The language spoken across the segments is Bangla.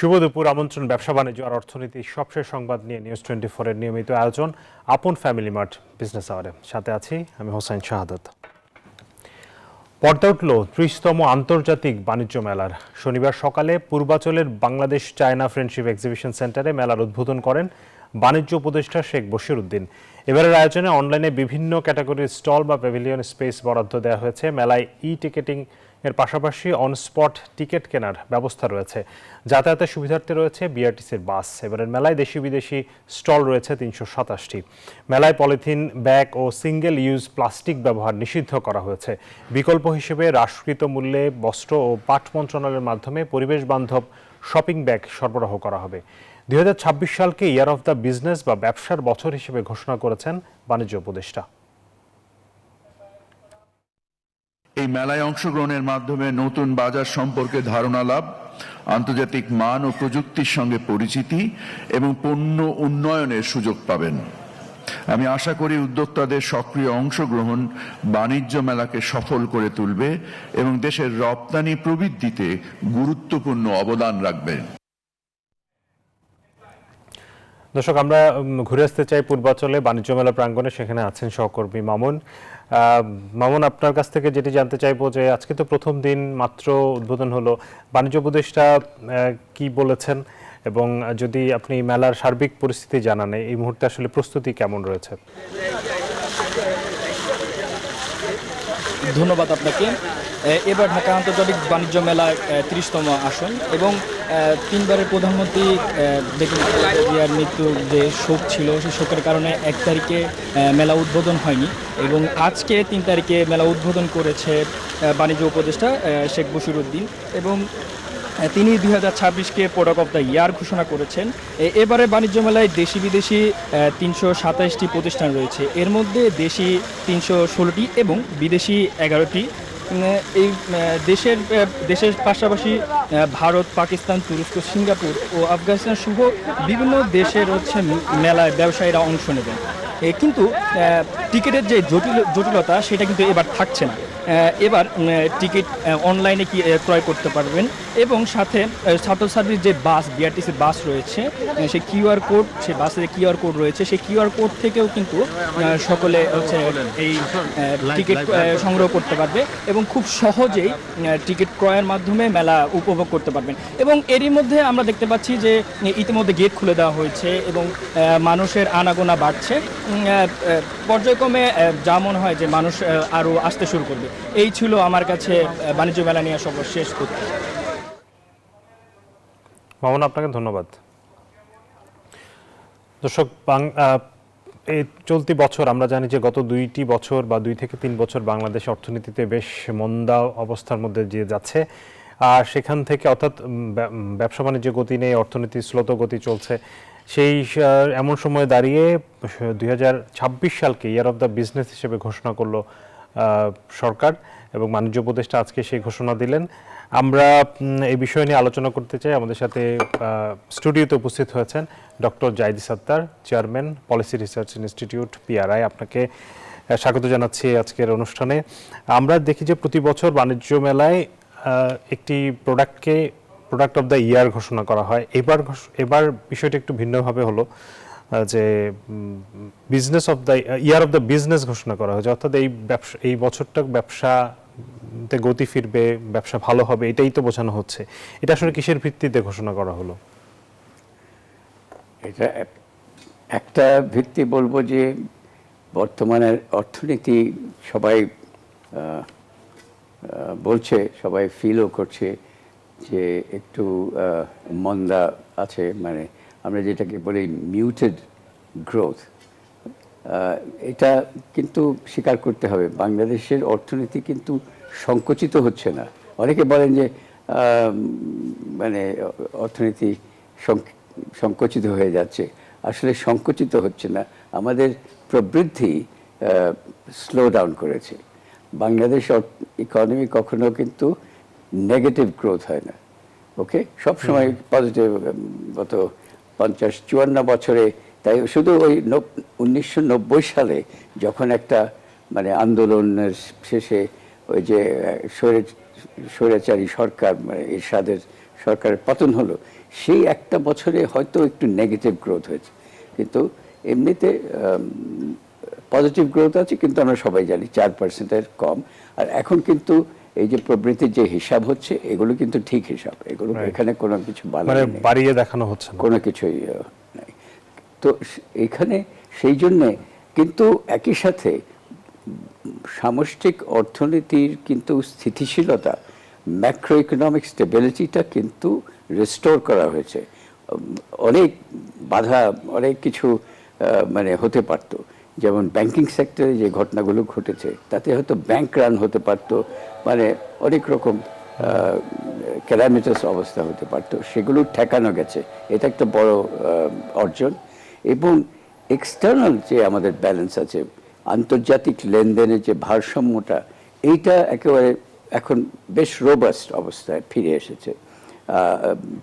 শুভ দুপুর। আমন্ত্রণ ব্যবসা বাণিজ্য আর অর্থনীতির সবশেষ সংবাদ নিয়ে নিউজ 24 এর নিয়মিত আয়োজন আপন ফ্যামিলি মার্ট বিজনেস আওয়ারে। সাথে আছি আমি হোসেন শাহাদাত। পর্দা উঠল 30তম আন্তর্জাতিক বাণিজ্য মেলার। শনিবার সকালে পূর্বাচলের বাংলাদেশ চায়না ফ্রেন্ডশিপ এক্সিবিশন সেন্টারে মেলার উদ্বোধন করেন বাণিজ্য উপদেষ্টা শেখ বশির উদ্দিন। এবারের আয়োজনে অনলাইনে বিভিন্ন ক্যাটাগরির স্টল বা প্যাভিলিয়ন স্পেস বরাদ্দ দেওয়া হয়েছে। মেলায় টিকেটিং এর পাশাপাশি অন স্পট টিকিট কেনার ব্যবস্থা রয়েছে। যাতায়াতের সুবিধার্থে রয়েছে বিআরটিসির বাস। এবারের মেলায় দেশি বিদেশি স্টল রয়েছে 327টি। মেলায় পলিথিন ব্যাগ ও সিঙ্গেল ইউজ প্লাস্টিক ব্যবহার নিষিদ্ধ করা হয়েছে। বিকল্প হিসেবে হ্রাসকৃত মূল্যে বস্ত্র ও পাট মন্ত্রণালয়ের মাধ্যমে পরিবেশ বান্ধব শপিং ব্যাগ সরবরাহ করা হবে। 2026 সালকে ইয়ার অফ দ্য বিজনেস বা ব্যবসার বছর হিসেবে ঘোষণা করেছেন বাণিজ্য উপদেষ্টা। এই মেলায় অংশগ্রহণের মাধ্যমে নতুন বাজার সম্পর্কে ধারণা লাভ, আন্তর্জাতিক মান ও প্রযুক্তির সঙ্গে পরিচিতি এবং পণ্য উন্নয়নের সুযোগ পাবেন। আমি আশা করি উদ্যোক্তাদের সক্রিয় অংশগ্রহণ বাণিজ্য মেলাকে সফল করে তুলবে এবং দেশের রপ্তানি প্রবৃদ্ধিতে গুরুত্বপূর্ণ অবদান রাখবে। দর্শক, আমরা ঘুরে আসতে চাই পূর্বাচলে বাণিজ্য মেলা প্রাঙ্গণে। সেখানে আছেন সহকর্মী মামুন। মামুন, আপনার কাছ থেকে যেটি জানতে চাইবো যে আজকে তো প্রথম দিন মাত্র উদ্বোধন হলো, বাণিজ্য উপদেষ্টা কি বলেছেন এবং যদি আপনি মেলার সার্বিক পরিস্থিতি জানান, এই মুহূর্তে আসলে প্রস্তুতি কেমন রয়েছে? ধন্যবাদ আপনাকে। এবার ঢাকা আন্তর্জাতিক বাণিজ্য মেলার 30তম আসন এবং 3 বারের প্রধানমন্ত্রী বেগম খালেদা জিয়ার মৃত্যুর যে শোক ছিল, সেই শোকের কারণে 1 তারিখে মেলা উদ্বোধন হয়নি এবং আজকে 3 তারিখে মেলা উদ্বোধন করেছে বাণিজ্য উপদেষ্টা শেখ বশির উদ্দিন এবং তিনি 2026কে প্রোডাক্ট অফ দ্য ইয়ার ঘোষণা করেছেন। এবারে বাণিজ্য মেলায় দেশি বিদেশি 327টি প্রতিষ্ঠান রয়েছে। এর মধ্যে দেশি 316টি এবং বিদেশি 11টি। এই দেশের পাশাপাশি ভারত, পাকিস্তান, তুরস্ক, সিঙ্গাপুর ও আফগানিস্তান সহ বিভিন্ন দেশের মেলায় ব্যবসায়ীরা অংশ নেবেন। কিন্তু টিকিটের যে জটিলতা সেটা কিন্তু এবার থাকছে না। এবার টিকিট অনলাইনে ক্রয় করতে পারবেন এবং সাথে ছাত্র ছাত্রীর যে বাস, বিআরটিসি বাস রয়েছে, সেই কিউআর কোড, সেই বাসের কিউআর কোড রয়েছে, সেই কিউআর কোড থেকেও কিন্তু সকলে এই টিকিট সংগ্রহ করতে পারবে এবং খুব সহজেই টিকিট ক্রয়ের মাধ্যমে মেলা উপভোগ করতে পারবেন। এবং এরই মধ্যে আমরা দেখতে পাচ্ছি যে ইতিমধ্যে গেট খুলে দেওয়া হয়েছে এবং মানুষের আনাগোনা বাড়ছে। পর্যায়ক্রমে যা মনে হয় যে মানুষ আরও আসতে শুরু করবে। এই ছিল আমার কাছে বাণিজ্য মেলা নিয়ে সর্বশেষ তথ্য। মামুন, আপনাকে ধন্যবাদ। দর্শক, এই চলতি বছর আমরা জানি যে গত 2টি বছর বা 2 থেকে 3 বছর বাংলাদেশ অর্থনীতিতে বেশ মন্দা অবস্থার মধ্যে দিয়ে যাচ্ছে। আর সেখান থেকে অর্থাৎ ব্যবসা বাণিজ্য গতি নেই, অর্থনীতির স্লোত গতি চলছে। সেই এমন সময় দাঁড়িয়ে 2026 সালকে ইয়ার অফ দ্য বিজনেস হিসেবে ঘোষণা করলো সরকার এবং বাণিজ্য উপদেষ্টা আজকে সেই ঘোষণা দিলেন। আমরা এই বিষয় নিয়ে আলোচনা করতে চাই। আমাদের সাথে স্টুডিওতে উপস্থিত হয়েছেন doctor Zahid Sattar, chairman, policy research institute, PRI. আপনাকে স্বাগত জানাচ্ছি আজকের অনুষ্ঠানে। আমরা দেখি যে প্রতি বছর বাণিজ্য মেলায় একটি প্রোডাক্ট অফ দ্য ইয়ার ঘোষণা করা হয়। এবার বিষয়টা একটু ভিন্নভাবে হলো যে business of the year of the business ঘোষণা করা হয়েছে। অর্থাৎ এই বছরটা ব্যবসাতে গতি ফিরবে, ব্যবসা ভালো হবে, এটাই তো বোঝানো হচ্ছে। এটা আসলে কিসের ভিত্তিতে ঘোষণা করা হলো? এটা একটা ভিত্তি বলবো যে বর্তমানের অর্থনীতি সবাই বলছে, সবাই ফিলও করছে যে একটু মন্দা আছে, মানে আমরা যেটাকে বলি মিউটেড গ্রোথ। এটা কিন্তু স্বীকার করতে হবে, বাংলাদেশের অর্থনীতি কিন্তু সংকুচিত হচ্ছে না। অনেকে বলেন যে মানে অর্থনীতি সংকুচিত হয়ে যাচ্ছে, আসলে সংকুচিত হচ্ছে না, আমাদের প্রবৃদ্ধি স্লো ডাউন করেছে। বাংলাদেশ ইকোনমি কখনো কিন্তু নেগেটিভ গ্রোথ হয় না, ওকে, সবসময় পজিটিভ। গত 50-54 বছরে, তাই শুধু ওই 1990 সালে যখন একটা মানে আন্দোলনের শেষে ওই যে স্বৈরাচারী সরকার, মানে এরশাদের সরকারের পতন হলো, সেই একটা বছরে হয়তো একটু নেগেটিভ গ্রোথ হয়েছে, কিন্তু এমনিতে পজিটিভ গ্রোথ আছে, কিন্তু আমরা সবাই জানি 4%-এর কম। আর এখন কিন্তু এই যে প্রবৃদ্ধির যে হিসাব হচ্ছে, এগুলো কিন্তু ঠিক হিসাব, এগুলো এখানে কোনো কিছু মানে বাড়িয়ে দেখানো হচ্ছে না, কোনো কিছুই নাই। তো এখানে সেই জন্যে কিন্তু একই সাথে সামষ্টিক অর্থনীতির কিন্তু স্থিতিশীলতা, ম্যাক্রো ইকোনমিক স্টেবিলিটিটা কিন্তু রিস্টোর করা হয়েছে। অনেক বাধা, অনেক কিছু মানে হতে পারতো, যেমন ব্যাংকিং সেক্টরে যে ঘটনাগুলো ঘটেছে, তাতে হয়তো ব্যাংক রান হতে পারতো, মানে অনেক রকম ক্যালামিটাস অবস্থা হতে পারতো, সেগুলো ঠেকানো গেছে। এটা একটা বড় অর্জন। এবং এক্সটার্নাল যে আমাদের ব্যালেন্স আছে, আন্তর্জাতিক লেনদেনের যে ভারসাম্যটা, এইটা একেবারে এখন বেশ রোবাস্ট অবস্থায় ফিরে এসেছে।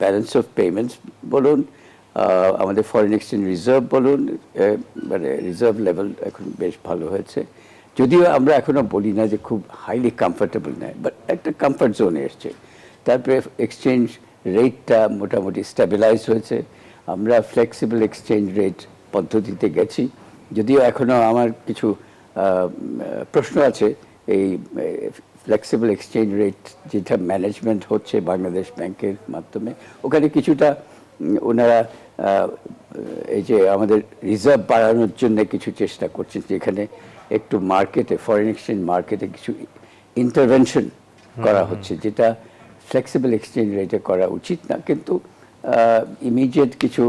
ব্যালেন্স অফ পেমেন্টস বলুন, আমাদের ফরেন এক্সচেঞ্জ রিজার্ভ বলুন, মানে রিজার্ভ লেভেল এখন বেশ ভালো হয়েছে। যদিও আমরা এখনো বলি না যে খুব হাইলি কমফোর্টেবল নয়, বাট একটা কমফর্ট জোনে এসছে। তারপরে এক্সচেঞ্জ রেটটা মোটামুটি স্টেবিলাইজ হয়েছে। আমরা ফ্লেক্সিবল এক্সচেঞ্জ রেট পদ্ধতিতে গেছি, যদিও এখনো আমার কিছু প্রশ্ন আছে। এই ফ্লেক্সিবল এক্সচেঞ্জ রেট যেটা ম্যানেজমেন্ট হচ্ছে বাংলাদেশ ব্যাংকের মাধ্যমে, ওখানে কিছুটা ওনারা এই যে আমাদের রিজার্ভ বাড়ানোর জন্য কিছু চেষ্টা করছেন, যেখানে একটু মার্কেটে, ফরেন এক্সচেঞ্জ মার্কেটে কিছু ইন্টারভেনশন করা হচ্ছে, যেটা ফ্লেক্সিবল এক্সচেঞ্জ রেটে করা উচিত না। কিন্তু ইমিডিয়েট কিছু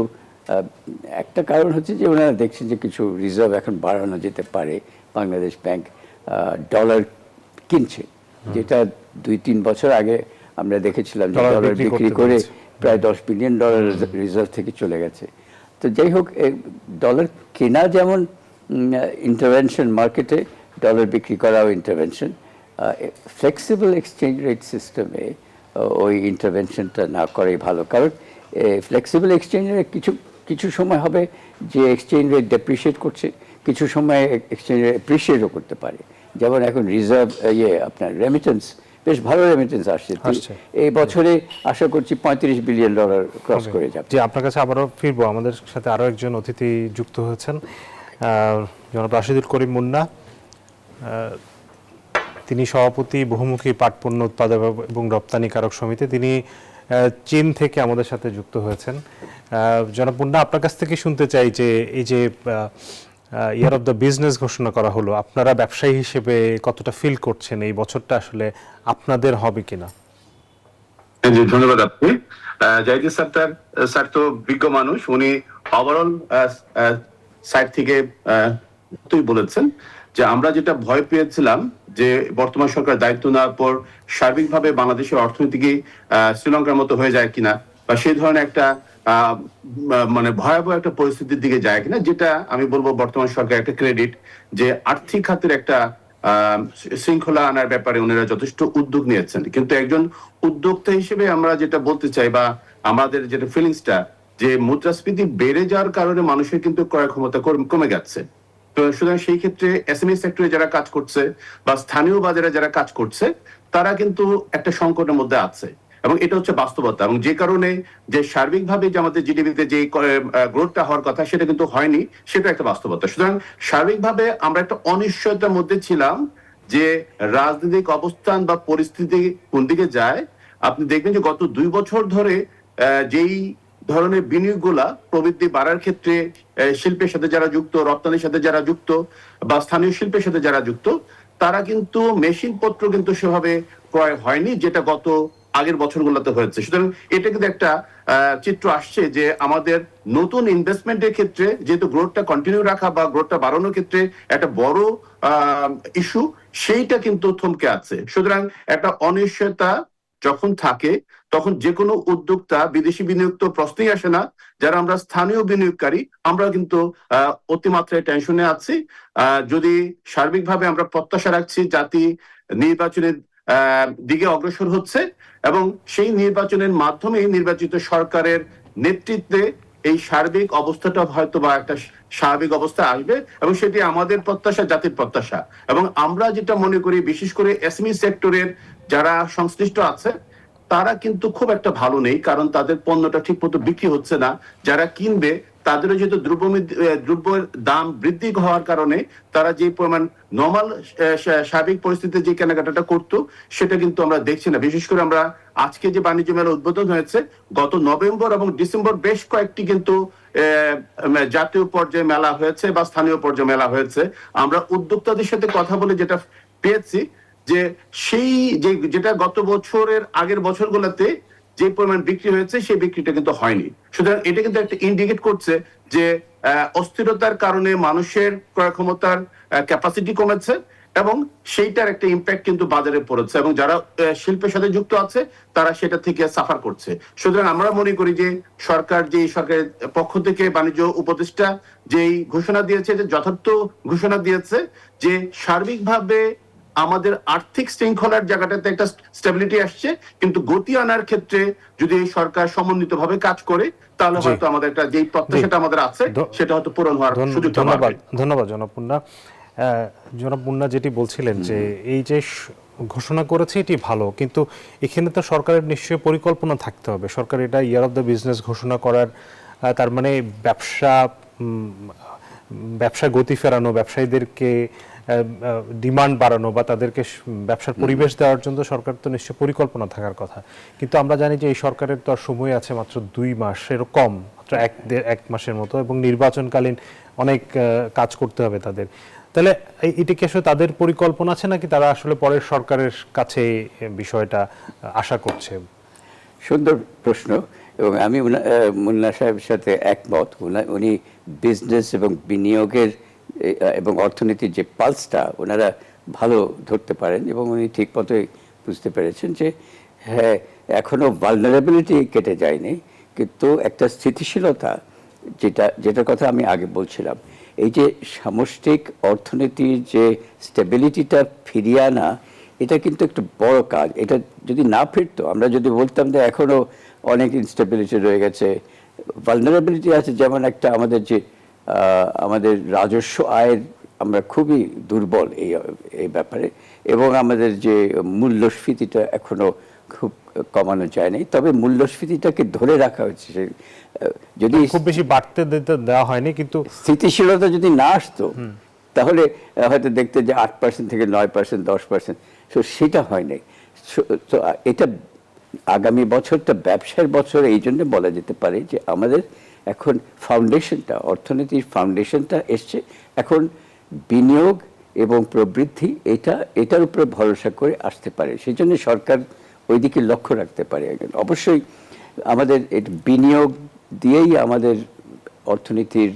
একটা কারণ হচ্ছে যে ওনারা দেখছেন যে কিছু রিজার্ভ এখন বাড়ানো যেতে পারে। বাংলাদেশ ব্যাংক ডলার কিনছে, যেটা 2-3 বছর আগে আমরা দেখেছিলাম যে ডলার বিক্রি করে প্রায় $10 বিলিয়ন রিজার্ভ থেকে চলে গেছে। তো যাই হোক, ডলার কেনা যেমন ইন্টারভেনশন মার্কেটে, ডলার বিক্রি করাও ইন্টারভেনশন। ফ্লেক্সিবল এক্সচেঞ্জ রেট সিস্টেমে ওই ইন্টারভেনশনটা না করাই ভালো, কারণ ফ্লেক্সিবল এক্সচেঞ্জ রেট কিছু সময় হবে যে এক্সচেঞ্জ রেট ডেপ্রিশিয়েট করছে, কিছু সময় এক্সচেঞ্জ রেট অ্যাপ্রিশিয়েটও করতে পারে। যেমন এখন রিজার্ভ আপনার রেমিটেন্স, বেশ ভালো রেমিটেন্স আসছে এই বছরে, আশা করছি $35 বিলিয়ন ক্রস করে যাবে। যে আপনার কাছে আবারও ফিরবো, আমাদের সাথে আরো একজন অতিথি যুক্ত হয়েছেন, জনাব রাশিদুল করিম মুন্না। তিনি সভাপতি বহুমুখী পাট পণ্য উৎপাদক এবং রপ্তানিকারক সমিতি। তিনি চীন থেকে আমাদের সাথে যুক্ত হয়েছেন। জনাব মুন্না, আপনার কাছ থেকে শুনতে চাই যে এই যে ইয়ার অফ দ্য বিজনেস ঘোষণা করা হলো, আপনারা ব্যবসায়ী হিসেবে কতটা ফিল করছেন, এই বছরটা আসলে আপনাদের হবে কিনা? জি, ধন্যবাদ আপনি। জাহিদ স্যার তো বিজ্ঞ মানুষ, উনি ওভারঅল সাইড থেকে তুই বলেছেন যে আমরা যেটা ভয় পেয়েছিলাম যে বর্তমান সরকার দায়িত্ব নেওয়ার পর সার্বিকভাবে বাংলাদেশের অর্থনীতি কি শ্রীলঙ্কার মতো হয়ে যায় কিনা, বা সেই ধরনের একটা মানে ভয়াবহ একটা পরিস্থিতির দিকে যায় কিনা, যেটা আমি বলবো বর্তমান সরকার একটা ক্রেডিট যে আর্থিক খাতের একটা শৃঙ্খলা আনার ব্যাপারে ওনারা যথেষ্ট উদ্যোগ নিয়েছেন। কিন্তু একজন উদ্যোক্তা হিসেবে আমরা যেটা বলতে চাই, বা আমাদের যেটা ফিলিংসটা, যে মুদ্রাস্ফীতি বেড়ে যাওয়ার কারণে মানুষের কিন্তু ক্রয় ক্ষমতা কমে গেছে। তো সুতরাং সেই ক্ষেত্রে এসএমই সেক্টরে যারা কাজ করছে বা স্থানীয় বাজারে যারা কাজ করছে, তারা কিন্তু একটা সংকটের মধ্যে আছে, এবং এটা হচ্ছে বাস্তবতা। এবং যে কারণে যে সার্বিকভাবে যে আমাদের জিডিপিতে যে গ্রোথটা হওয়ার কথা, সেটা কিন্তু হয়নি, সেটা একটা বাস্তবতা। সুতরাং সার্বিকভাবে আমরা একটা অনিশ্চয়তার মধ্যে ছিলাম যে রাজনৈতিক অবস্থান বা পরিস্থিতি কোন দিকে যায়। আপনি দেখবেন যে গত 2 বছর ধরে যেই ধরনের বিনিয়োগগুলা প্রবৃদ্ধি বাড়ার ক্ষেত্রে শিল্পের সাথে যারা যুক্ত, রপ্তানির সাথে যারা যুক্ত, বা স্থানীয় শিল্পের সাথে যারা যুক্ত, তারা কিন্তু মেশিন পত্র কিন্তু সেভাবে ক্রয় হয়নি, যেটা গত আগের বছরগুলোতে হয়েছে। সুতরাং এটা কিন্তু একটা চিত্র আসছে যে আমাদের নতুন ইনভেস্টমেন্টের ক্ষেত্রে যেহেতু গ্রোথটা কন্টিনিউ রাখা বা গ্রোথটা বাড়ানোর ক্ষেত্রে একটা বড় ইস্যু, সেইটা কিন্তু থমকে আছে। সুতরাং একটা অনিশ্চয়তা যখন থাকে, তখন যে কোনো উদ্যোক্তা, বিদেশি বিনিয়োগ তো প্রশ্নই আসে না, যারা আমরা স্থানীয় বিনিয়োগকারী, আমরা কিন্তু অতিমাত্রায় টেনশনে আছি। যদি সার্বিকভাবে আমরা প্রত্যাশা রাখছি জাতি নির্বাচনের দিকে অগ্রসর হচ্ছে, এবং সেই নির্বাচনের মাধ্যমে নির্বাচিত সরকারের নেতৃত্বে এই সার্বিক অবস্থাটা হয়তো বা একটা স্বাভাবিক অবস্থা আসবে, এবং সেটি আমাদের প্রত্যাশা, জাতির প্রত্যাশা। এবং আমরা যেটা মনে করি, বিশেষ করে এসএমই সেক্টরের যারা সংশ্লিষ্ট আছে, তারা কিন্তু খুব একটা ভালো নেই, কারণ তাদের পণ্যটা ঠিক মতো বিক্রি হচ্ছে না। যারা কিনবে তাদেরও যেহেতু দ্রব্যের দাম বৃদ্ধি হওয়ার কারণে তারা যে পরিমাণ নর্মাল স্বাভাবিক পরিস্থিতিতে যে কেনাকাটাটা করতো সেটা কিন্তু আমরা দেখছি না। বিশেষ করে আমরা আজকে যে বাণিজ্য মেলা উদ্বোধন হয়েছে, গত নভেম্বর এবং ডিসেম্বর বেশ কয়েকটি কিন্তু জাতীয় পর্যায়ে মেলা হয়েছে বা স্থানীয় পর্যায়ে মেলা হয়েছে। আমরা উদ্যোক্তাদের সাথে কথা বলে যেটা পেয়েছি যে সেই যেটা গত বছরের আগের বছরগুলোতে যে পরিমাণ বিক্রি হয়েছে সেই বিক্রিটা কিন্তু হয়নি। সুতরাং এটা কিন্তু একটা ইন্ডিকেট করছে যে অস্থিরতার কারণে মানুষের ক্রয় ক্ষমতার ক্যাপাসিটি কমেছে এবং সেইটার একটা ইম্প্যাক্ট কিন্তু বাজারে পড়েছে, এবং যারা শিল্পের সাথে যুক্ত আছে তারা সেটা থেকে সাফার করছে। সুতরাং আমরা মনে করি যে সরকারের পক্ষ থেকে বাণিজ্য উপদেষ্টা যেই ঘোষণা দিয়েছে, যে যথার্থ ঘোষণা দিয়েছে যে সার্বিকভাবে আমাদের আর্থিক শৃঙ্খলার জায়গাটাতে একটা স্টেবিলিটি আসছে, কিন্তু গতি আনার ক্ষেত্রে যদি সরকার সমন্বিতভাবে কাজ করে তাহলে হয়তো আমাদের একটা যেই প্রত্যাশাটা আমাদের আছে সেটা হয়তো পূরণ হওয়ার সুযোগ পাবে। ধন্যবাদ জনাব মুন্না। জনাব মুন্না যেটি বলছিলেন যে এই যে ঘোষণা করেছে এটি ভালো, কিন্তু এখানে তো সরকারের নিশ্চয়ই পরিকল্পনা থাকতে হবে। সরকার এটা ইয়ার অফ দ্য বিজনেস ঘোষণা করার তার মানে ব্যবসা গতি ফেরানো, ব্যবসায়ীদেরকে ডিমান্ড বাড়ানো বা তাদেরকে ব্যবসার পরিবেশ দেওয়ার জন্য সরকার তো নিশ্চয়ই পরিকল্পনা থাকার কথা। কিন্তু আমরা জানি যে এই সরকারের তো আর সময় আছে মাত্র 2 মাস, এরকম মাত্র 1 মাসের মতো, এবং নির্বাচনকালীন অনেক কাজ করতে হবে তাদের। তাহলে এটা কি আসলে তাদের পরিকল্পনা আছে, নাকি তারা আসলে পরের সরকারের কাছে বিষয়টা আশা করছে? সুন্দর প্রশ্ন, এবং আমি মুন্না সাহেবের সাথে একমত। উনি বিজনেস এবং বিনিয়োগের এবং অর্থনীতির যে পালসটা ওনারা ভালো ধরতে পারেন, এবং উনি ঠিক মতোই বুঝতে পেরেছেন যে হ্যাঁ, এখনো ভালনারেবিলিটি কেটে যায়নি, কিন্তু একটা স্থিতিশীলতা, যেটার কথা আমি আগে বলছিলাম, এই যে সামষ্টিক অর্থনীতির যে স্টেবিলিটিটা ফিরিয়ে আনা, এটা কিন্তু একটু বড় কাজ। এটা যদি না ফিরতো, আমরা যদি বলতাম যে এখনো অনেক ইনস্টেবিলিটি রয়ে গেছে, ভালনারেবিলিটি আছে, যেমন একটা আমাদের রাজস্ব আয়ের আমরা খুবই দুর্বল এই ব্যাপারে, এবং আমাদের যে মূল্যস্ফীতিটা এখনো খুব কমানো যায়নি। তবে মূল্যস্ফীতিটাকে ধরে রাখা হচ্ছে, যদি খুব বেশি বাড়তে দেওয়া হয়নি, কিন্তু স্থিতিশীলতা যদি না আসতো তাহলে হয়তো দেখতে যে 8% থেকে 9%, 10%, সেটা হয়নি। তো এটা আগামী বছরটা ব্যবসার বছর এই জন্য বলা যেতে পারে যে আমাদের এখন ফাউন্ডেশনটা, অর্থনীতির ফাউন্ডেশনটা এসছে। এখন বিনিয়োগ এবং প্রবৃদ্ধি এটার উপরে ভরসা করে আসতে পারে, সেই জন্য সরকার ওইদিকে লক্ষ্য রাখতে পারে। অবশ্যই আমাদের বিনিয়োগ দিয়েই আমাদের অর্থনীতির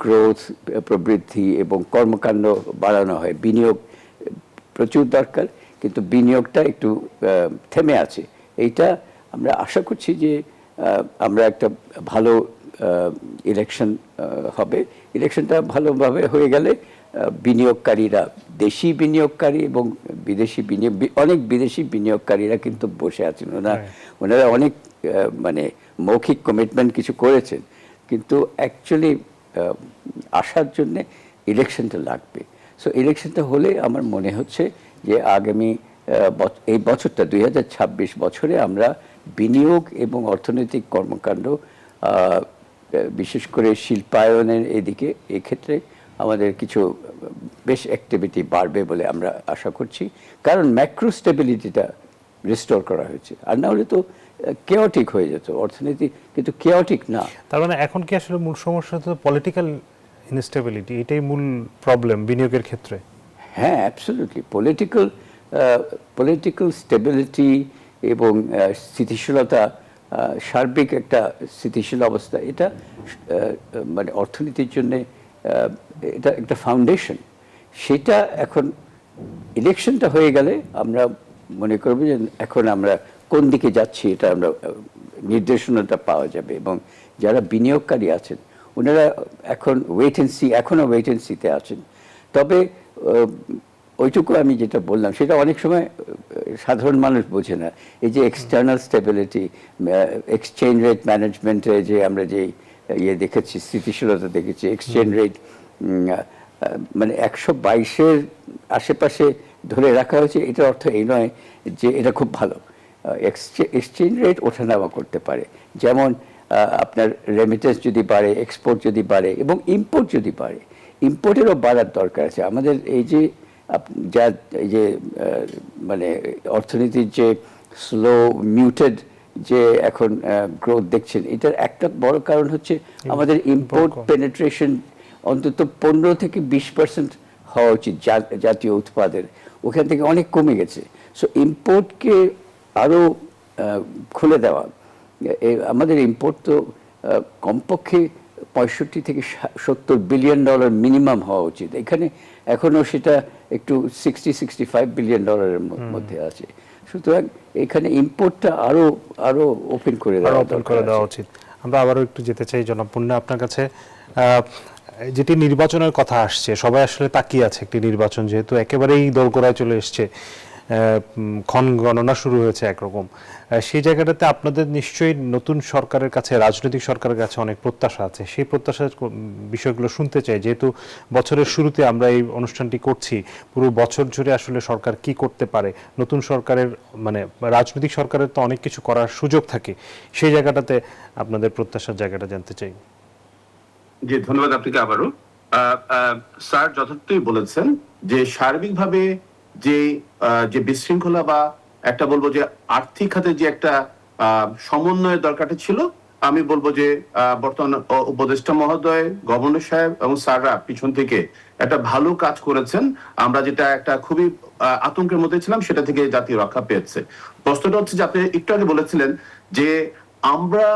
গ্রোথ, প্রবৃদ্ধি এবং কর্মকাণ্ড বাড়ানো হয়। বিনিয়োগ প্রচুর দরকার, কিন্তু বিনিয়োগটা একটু থেমে আছে। এইটা আমরা আশা করছি যে আমরা একটা ভালো ইলেকশন হবে। ইলেকশনটা ভালোভাবে হয়ে গেলে বিনিয়োগকারীরা, দেশি বিনিয়োগকারী এবং অনেক বিদেশি বিনিয়োগকারীরা কিন্তু বসে আছেন। ওনারা অনেক মৌখিক কমিটমেন্ট কিছু করেছেন, কিন্তু অ্যাকচুয়ালি আসার জন্যে ইলেকশনটা লাগবে। সো ইলেকশনটা হলে আমার মনে হচ্ছে যে আগামী এই বছরটা 2026 বছরে আমরা বিনিয়োগ এবং অর্থনৈতিক কর্মকাণ্ড, বিশেষ করে শিল্পায়নের এদিকে, এক্ষেত্রে আমাদের কিছু বেশ অ্যাক্টিভিটি বাড়বে বলে আমরা আশা করছি, কারণ ম্যাক্রো স্টেবিলিটিটা রিস্টোর করা হয়েছে। আর না হলে তো কেওটিক হয়ে যেত অর্থনীতি, কিন্তু কেওটিক না। তার মানে এখন কি আসলে মূল সমস্যা হচ্ছে পলিটিক্যাল ইনস্টেবিলিটি, এটাই মূল প্রবলেম বিনিয়োগের ক্ষেত্রে? হ্যাঁ, অ্যাবসলিউটলি। পলিটিক্যাল স্টেবিলিটি এবং স্থিতিশীলতা, সার্বিক একটা স্থিতিশীল অবস্থা, এটা অর্থনীতির জন্য এটা একটা ফাউন্ডেশন। সেটা এখন ইলেকশনটা হয়ে গেলে আমরা মনে করব যে এখন আমরা কোন দিকে যাচ্ছি, এটা আমরা নির্দেশনাটা পাওয়া যাবে। এবং যারা বিনিয়োগকারী আছেন ওনারা এখনো ওয়েট অ্যান্ড সিতে আছেন। তবে ওইটুকু আমি যেটা বললাম সেটা অনেক সময় সাধারণ মানুষ বোঝে না। এই যে এক্সটার্নাল স্টেবিলিটি, এক্সচেঞ্জ রেট ম্যানেজমেন্টে যে আমরা যে দেখেছি, স্থিতিশীলতা দেখেছি, এক্সচেঞ্জ রেট 122-এর আশেপাশে ধরে রাখা হয়েছে, এটার অর্থ এই নয় যে এটা খুব ভালো। এক্সচেঞ্জ রেট ওঠানামা করতে পারে। যেমন আপনার রেমিটেন্স যদি বাড়ে, এক্সপোর্ট যদি বাড়ে এবং ইম্পোর্ট যদি বাড়ে, ইম্পোর্টেরও বাড়ার দরকার আছে। আমাদের এই যে এই যে মানে অর্থনীতির যে স্লো মিউটেড যে এখন গ্রোথ দেখছেন, এটার একটা বড় কারণ হচ্ছে আমাদের ইম্পোর্ট পেনিট্রেশন অন্তত 15 থেকে 20% হওয়া উচিত জাতীয় উৎপাদের, ওখান থেকে অনেক কমে গেছে। সো ইম্পোর্টকে আরও খুলে দেওয়া, আমাদের ইম্পোর্ট তো কমপক্ষে 65 থেকে 70 বিলিয়ন ডলার মিনিমাম হওয়া উচিত। এখানে এখনও সেটা একটু 60-65 বিলিয়ন ডলারের মধ্যে আছে। সুতরাং এখানে ইম্পোর্টটা আরো ওপেন করে দেওয়া উচিত। আমরা আবারও একটু যেতে চাই জনাব মুন্না আপনার কাছে। যেটি নির্বাচনের কথা আসছে, সবাই আসলে তাকিয়ে আছে একটি নির্বাচন, যেহেতু একেবারেই দোরগোড়ায় চলে এসছে, ক্ষণ গণনা শুরু হয়েছে একরকম। সেই জায়গাটাতে আপনাদের নিশ্চয়ই নতুন সরকারের কাছে, রাজনৈতিক সরকারের কাছে অনেক প্রত্যাশা আছে। সেই প্রত্যাশার বিষয়গুলো শুনতে চাই, যেহেতু বছরের শুরুতে আমরা এই অনুষ্ঠানটি করছি। পুরো বছর জুড়ে আসলে সরকার কি করতে পারে, নতুন সরকারের মানে রাজনৈতিক সরকারের তো অনেক কিছু করার সুযোগ থাকে, সেই জায়গাটাতে আপনাদের প্রত্যাশার জায়গাটা জানতে চাই। জি, ধন্যবাদ আপনাকে আবারও। স্যার যথার্থই বলেছেন যে সার্বিকভাবে যে বিশৃঙ্খলা বা একটা বলবো যে আর্থিক খাতে যে একটা সমন্বয়ের দরকারটা ছিল, আমি বলবো যে বর্তমান উপদেষ্টা মহোদয়, গভর্নর সাহেব এবং স্যাররা পিছন থেকে একটা ভালো কাজ করেছেন। আমরা যেটা একটা খুবই আতঙ্কের মধ্যে ছিলাম, সেটা থেকে জাতি রক্ষা পেয়েছে। প্রশ্নটা হচ্ছে যে আপনি একটু আগে বলেছিলেন যে আমরা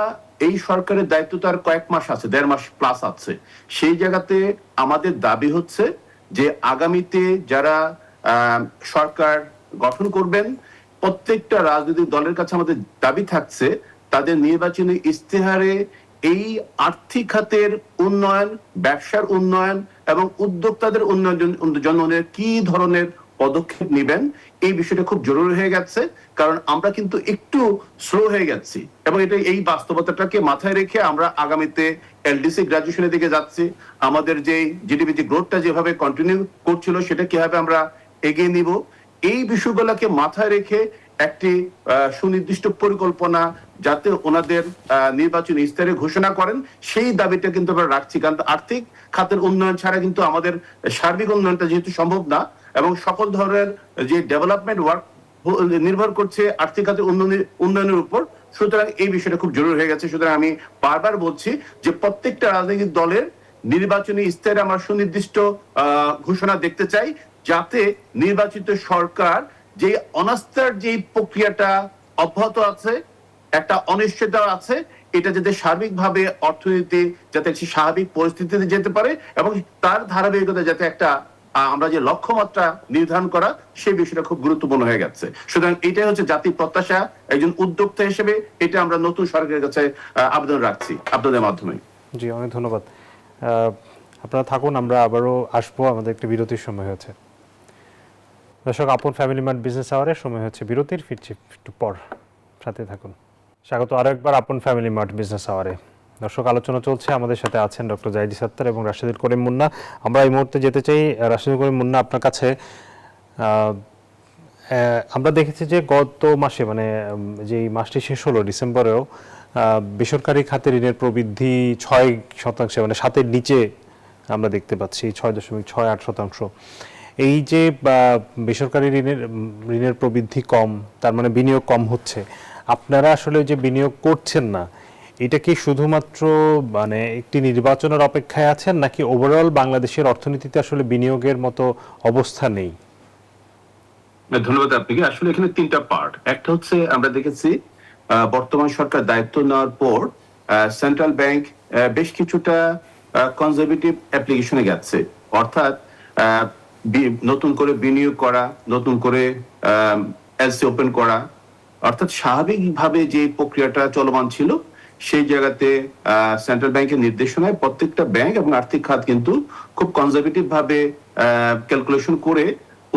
এই সরকারের দায়িত্ব তো আর কয়েক মাস আছে, 1.5 মাস প্লাস আছে। সেই জায়গাতে আমাদের দাবি হচ্ছে যে আগামীতে যারা সরকার গঠন করবেন, প্রত্যেকটা রাজনৈতিক দলের কাছে আমাদের দাবি থাকছে তাদের নির্বাচনী ইস্তেহারে এই আর্থিক খাতের উন্নয়ন, ব্যবসার উন্নয়ন এবং উদ্যোক্তাদের উন্নয়নের কি ধরনের পদক্ষেপ নেবেন, এই বিষয়টা খুব জরুরি হয়ে গেছে। কারণ আমরা কিন্তু একটু স্লো হয়ে গেছি এবং এটা এই বাস্তবতাটাকে মাথায় রেখে আমরা আগামীতে এলডিসি গ্রাজুয়েশনের দিকে যাচ্ছি। আমাদের যে জিডিপি যে গ্রোথটা যেভাবে কন্টিনিউ করছিল, সেটা কিভাবে আমরা এগিয়ে নিব, এই বিষয়গুলোকে মাথায় রেখে একটি সুনির্দিষ্ট পরিকল্পনা যাতে ওনাদের নির্বাচনী ইস্তাহারে ঘোষণা করেন, সেই দাবিটা কিন্তু আমরা রাখছি। কারণ আর্থিক খাতের উন্নয়ন ছাড়া কিন্তু আমাদের সার্বিক উন্নয়নটা যেহেতু সম্ভব না, এবং সকল ধরনের যে ডেভেলপমেন্ট ওয়ার্ক নির্ভর করছে আর্থিক খাতের উন্নয়নের উপর। সুতরাং এই বিষয়টা খুব জরুরি হয়ে গেছে। সুতরাং আমি বারবার বলছি যে প্রত্যেকটা রাজনৈতিক দলের নির্বাচনী ইস্তাহারে আমরা সুনির্দিষ্ট ঘোষণা দেখতে চাই, যাতে নির্বাচিত সরকার যে অনাস্থার যে প্রক্রিয়াটা অব্যাহত আছে, একটা অনিশ্চয়তা আছে, এটা যাতে সার্বিকভাবে অর্থনীতি যাতে স্বাভাবিক পরিস্থিতিতে যেতে পারে এবং তার ধারাবাহিকতা যাতে একটা আমরা যে লক্ষ্যমাত্রা নির্ধারণ করা, সেই বিষয়টা খুব গুরুত্বপূর্ণ হয়ে গেছে। সুতরাং এটাই হচ্ছে জাতির প্রত্যাশা। একজন উদ্যোক্তা হিসেবে এটা আমরা নতুন সরকারের কাছে আবেদন রাখছি আপনাদের মাধ্যমে। জি, অনেক ধন্যবাদ। আপনারা থাকুন, আমরা আবারও আসবো, আমাদের একটি বিরতির সময় হয়েছে। দর্শক, আপন ফ্যামিলি মার্ট বিজনেস আওয়ারের সময় হচ্ছে বিরতির, ফিরছি একটু পর, সাথে থাকুন। স্বাগত আরো একবার আপন ফ্যামিলি মার্ট বিজনেস আওয়ারে। দর্শক, আলোচনা চলছে, আমাদের সাথে আছেন ডক্টর জাহিদুল সাত্তার এবং রাশেদুল করিম মুন্না। আমরা এই মুহূর্তে যেতে চাই রাশেদুল করিম মুন্না আপনার কাছে। আমরা দেখেছি যে গত মাসে, মানে যেই মাসটি শেষ হলো ডিসেম্বরেও, বেসরকারি খাতে ঋণের প্রবৃদ্ধি 6%, মানে 7-এর নিচে আমরা দেখতে পাচ্ছি, 6.68%। এই যে বেসরকারি ঋণের প্রবৃদ্ধি কম, তার মানে বিনিয়োগ কম হচ্ছে। আপনারা আসলে যে বিনিয়োগ করছেন না, এটা কি শুধুমাত্র মানে একটি নির্বাচনের অপেক্ষায় আছেন, নাকি ওভারঅল বাংলাদেশের অর্থনীতিতে আসলে বিনিয়োগের মতো অবস্থা নেই? ধন্যবাদ আপনাকে। আসলে এখানে 3টা পার্ট। একটা হচ্ছে আমরা দেখেছি বর্তমান সরকার দায়িত্ব নেওয়ার পর সেন্ট্রাল ব্যাংক বেশ কিছুটা কনজারভেটিভ অ্যাপ্লিকেশনে গেছে, অর্থাৎ নতুন করে বিনিয়োগ করা, নতুন করে এলসি ওপেন করা, অর্থাৎ স্বাভাবিকভাবে যে প্রক্রিয়াটা চলমান ছিল, সেই জায়গাতে সেন্ট্রাল ব্যাংকের নির্দেশনায় প্রত্যেকটা ব্যাংক এবং আর্থিক খাত কিন্তু খুব কনজারভেটিভ ভাবে ক্যালকুলেশন করে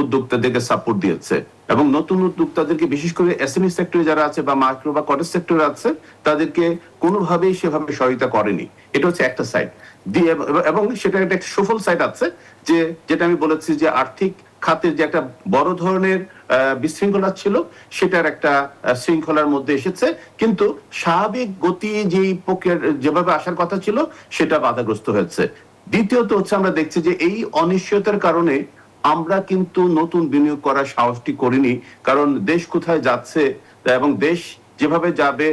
উদ্যোক্তাদেরকে সাপোর্ট দিয়েছে এবং নতুন উদ্যোক্তাদেরকে, বিশেষ করে এসএমই সেক্টরে যারা আছে বা মাইক্রো বা কটেজ সেক্টরে আছে, তাদেরকে কোনোভাবেই সেভাবে সহায়তা করেনি। এটা হচ্ছে একটা সাইড। এবং সেটা একটা সুফল সাইড আছে, যেটা আমি বলেছি যে আর্থিক খাতের যে একটা বড় ধরনের বিশৃঙ্খলা ছিল সেটার একটা শৃঙ্খলার মধ্যে এসেছে, কিন্তু স্বাভাবিক গতি যেই প্রক্রিয়া যেভাবে আসার কথা ছিল সেটা বাধাগ্রস্ত হয়েছে। দ্বিতীয়ত হচ্ছে আমরা দেখছি যে এই অনিশ্চয়তার কারণে আমরা কিন্তু নতুন বিনিয়োগ করার সাহসটি করিনি, কারণ দেশ কোথায় যাচ্ছে এবং দেশ যেভাবে যাবে,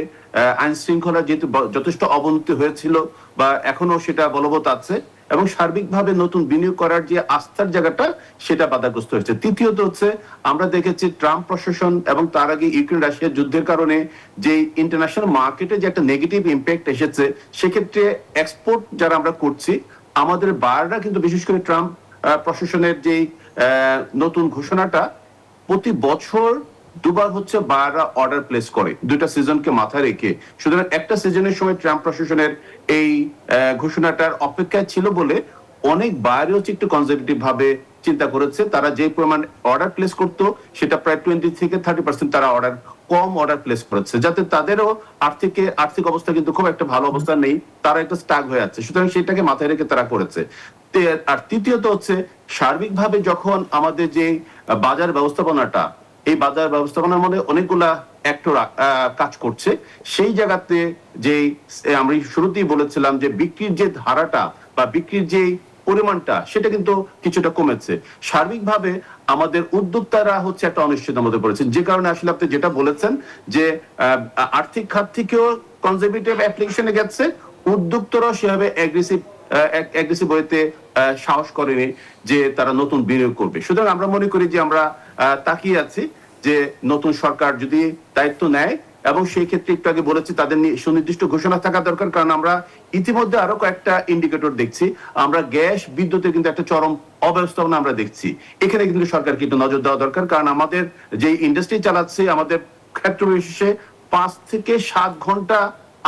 আইন শৃঙ্খলা যেহেতু যথেষ্ট অবনতি হয়েছিল বা এখনো সেটা বলবৎ আছে, এবং সার্বিকভাবে নতুন বিনিয়োগ করার যে আস্থার জায়গাটা সেটা বাধাগ্রস্ত হয়েছে। তৃতীয়ত হচ্ছে আমরা দেখেছি ট্রাম্প প্রশাসন এবং তার আগে ইউক্রেন রাশিয়ার যুদ্ধের কারণে যে ইন্টারন্যাশনাল মার্কেটে যে একটা নেগেটিভ ইম্প্যাক্ট এসেছে, সেক্ষেত্রে এক্সপোর্ট যারা আমরা করছি আমাদের বায়াররা কিন্তু বিশেষ করে ট্রাম্প প্রশাসনের যে নতুন ঘোষণাটা প্রতি বছর দুবার হচ্ছে বায়াররা অর্ডার প্লেস করে দুইটা সিজনকে মাথায় রেখে। সুতরাং একটা সিজনের সময় ট্রাম্প প্রশাসনের এই ঘোষণাটার অপেক্ষায় ছিল বলে অনেক বায়ারই হচ্ছে একটু কনজারভেটিভ ভাবে চিন্তা করেছে। তারা যে পরিমাণ অর্ডার প্লেস করতো সেটা প্রায় 20 থেকে 30% তারা কম অর্ডার প্লেস করেছে, যাতে তাদেরও আর্থিক অবস্থা কিন্তু খুব একটা ভালো অবস্থা নেই, তারা একটা স্টাক হয়ে আছে। সুতরাং সেটাকে মাথায় রেখে তারা করেছে। আর তৃতীয়ত হচ্ছে সার্বিকভাবে যখন আমাদের যে বাজার ব্যবস্থাপনাটা, এই বাজার ব্যবস্থাপনার মধ্যে অনেকগুলা অ্যাক্টর কাজ করছে, সেই জায়গাতে যে আমরা শুরুতেই বলেছিলাম যে বিক্রির যে ধারাটা বা বিক্রির যে পরিমাণটা সেটা কিন্তু কিছুটা কমেছে। সার্বিকভাবে আমাদের উদ্যোক্তারা হচ্ছে একটা অনিশ্চয়তার মধ্যে পড়েছেন, যে কারণে আসলে আপনি যেটা বলেছেন যে আর্থিক খাত থেকেও কনজারভেটিভ অ্যাপ্লিকেশনে গেছে, উদ্যোক্তারাও সেভাবে অ্যাগ্রেসিভ হইতে সাহস করেনি যে তারা নতুন বিনিয়োগ করবে। সুতরাং আমরা মনে করি যে আমরা তাকিয়ে আছি যে নতুন সরকার যদি দায়িত্ব নেয়, এবং সেই ক্ষেত্রে একটু আগে বলেছি তাদের সুনির্দিষ্ট ঘোষণা থাকা দরকার, কারণ আমরা ইতিমধ্যে আরো কয়েকটা ইন্ডিকেটর দেখছি। আমরা গ্যাস বিদ্যুতের কিন্তু একটা চরম অব্যবস্থাপনা আমরা দেখছি, এখানে কিন্তু সরকারকে একটু নজর দেওয়া দরকার, কারণ আমাদের যে ইন্ডাস্ট্রি চালাচ্ছে আমাদের ক্ষেত্র বিশেষে 5 থেকে 7 ঘন্টা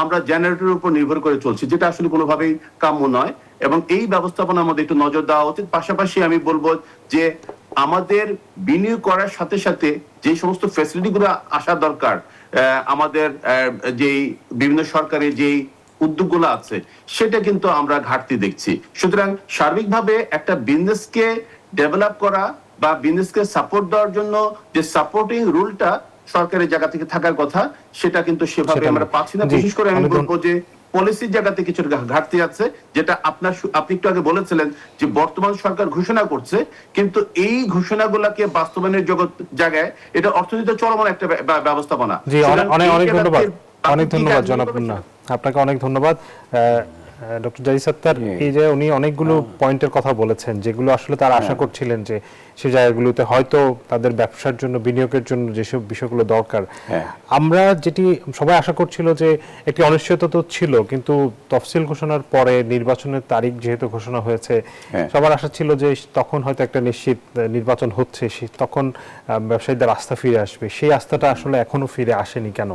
আমরা জেনারেটরের উপর নির্ভর করে চলছি, যেটা আসলে কোনোভাবেই কাম্য নয়, এবং এই ব্যবস্থাপনার মধ্যে একটু নজর দেওয়া উচিত। পাশাপাশি আমি বলবো যে আমাদের বিনিয়োগ করার সাথে সাথে যে সমস্ত ফ্যাসিলিটি গুলো আসা দরকার, আমাদের যেই বিভিন্ন সরকারি যেই উদ্যোগগুলো আছে সেটা কিন্তু আমরা ঘাটতি দেখছি। সুতরাং সার্বিকভাবে একটা বিজনেসকে ডেভেলপ করা বা বিজনেসকে সাপোর্ট দেওয়ার জন্য যে সাপোর্টিং রুলটা সরকারের জায়গা থেকে থাকার কথা, সেটা কিন্তু সেভাবে আমরা পাচ্ছি না। বিশেষ করে আমি বলবো যে পলিসির জায়গাতে কিছু ঘাটতি আছে, যেটা আপনি একটু আগে বলেছিলেন যে বর্তমান সরকার ঘোষণা করছে, কিন্তু এই ঘোষণাগুলোকে বাস্তবায়নের জায়গায় এটা অর্থনীতি চলমান একটা ব্যবস্থাপনা। জি, অনেক ধন্যবাদ জনাব মুন্না, আপনাকে অনেক ধন্যবাদ। ডক্টর জাহিদ সাত্তার, এই যে উনি অনেকগুলো পয়েন্টের কথা বলেছেন যেগুলো আসলে তারা আশা করছিলেন যে সেই জায়গাগুলোতে হয়তো তাদের ব্যবসার জন্য বিনিয়োগের জন্য যেসব বিষয়গুলো দরকার, আমরা যেটি সবাই আশা করছিল যে একটি অনিশ্চয়তা তো ছিল, কিন্তু তফসিল ঘোষণার পরে নির্বাচনের তারিখ যেহেতু ঘোষণা হয়েছে, সবার আশা ছিল যে তখন হয়তো একটা নিশ্চিত নির্বাচন হচ্ছে, তখন ব্যবসায়ীদের আস্থা ফিরে আসবে। সেই আস্থাটা আসলে এখনো ফিরে আসেনি কেন?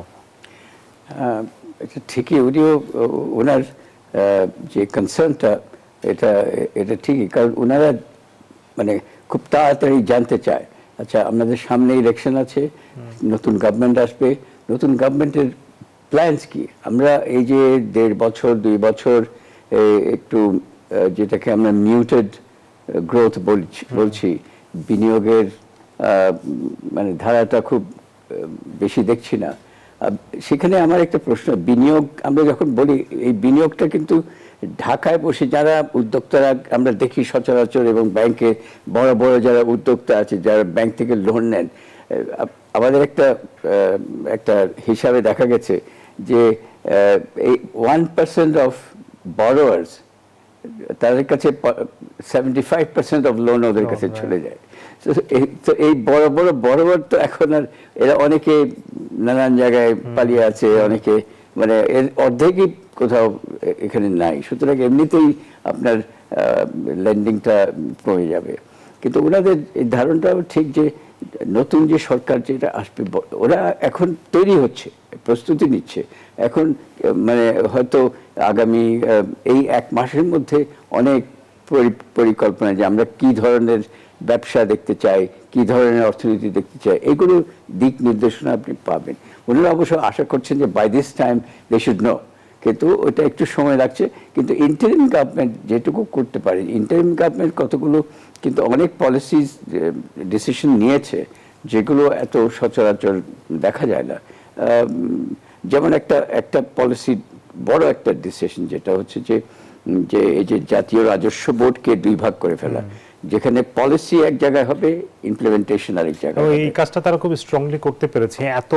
ঠিকই, ওনার যে কনসার্নটা এটা ঠিকই, কারণ ওনারা মানে খুব তাড়াতাড়ি জানতে চায়, আচ্ছা আমাদের সামনে ইলেকশন আছে, নতুন গভর্নমেন্ট আসবে, নতুন গভর্নমেন্টের প্ল্যানস কি। আমরা এই যে 1.5 বছর 2 বছর একটু যেটাকে আমরা মিউটেড গ্রোথ বলছি, বিনিয়োগের মানে ধারাটা খুব বেশি দেখছি না। সেখানে আমার একটা প্রশ্ন, বিনিয়োগ আমরা যখন বলি, এই বিনিয়োগটা কিন্তু ঢাকায় বসে যারা উদ্যোক্তারা আমরা দেখি সচরাচর, এবং ব্যাংকে বড় বড় যারা উদ্যোক্তা আছে যারা ব্যাংক থেকে লোন নেন, আমাদের একটা হিসাবে দেখা গেছে যে এই 1% অফ বরোয়ার্স, তাদের কাছে 75% অফ লোন ওদের কাছে চলে যায়। তো এই বড় বড় বড়োয়ার তো এখন আর এরা অনেকে নানান জায়গায় পালিয়ে আছে, অনেকে মানে এর অর্ধেকই কোথাও এখানে নাই। সুতরাং এমনিতেই আপনার লেন্ডিংটা কমে যাবে। কিন্তু ওনাদের এই ধারণাটাও ঠিক যে নতুন যে সরকার যেটা আসবে, ওরা এখন তৈরি হচ্ছে, প্রস্তুতি নিচ্ছে। এখন মানে হয়তো আগামী এই 1 মাসের মধ্যে অনেক পরিকল্পনা, যে আমরা কি ধরনের ব্যবসা দেখতে চাই, কি ধরনের অর্থনীতি দেখতে চাই, এগুলো দিক নির্দেশনা আপনি পাবেন। ওনারা অবশ্য আশা করছেন যে by this time they should know, কিন্তু ওটা একটু সময় লাগছে। কিন্তু ইন্টারিম গভর্নমেন্ট যেটুকু করতে পারে, ইন্টারিম গভর্নমেন্ট কতগুলো কিন্তু অনেক পলিসিস ডিসিশন নিয়েছে যেগুলো এত সচরাচর দেখা যায় না। যেমন একটা পলিসি, বড় একটা ডিসিশন যেটা হচ্ছে যে এই যে জাতীয় রাজস্ব বোর্ডকে 2 ভাগ করে ফেলা, যেখানে পলিসি এক জায়গায় হবে, ইমপ্লিমেন্টেশন আরেক জায়গায় হবে। এই কাজটা তারা খুব স্ট্রংলি করতে পেরেছে, এত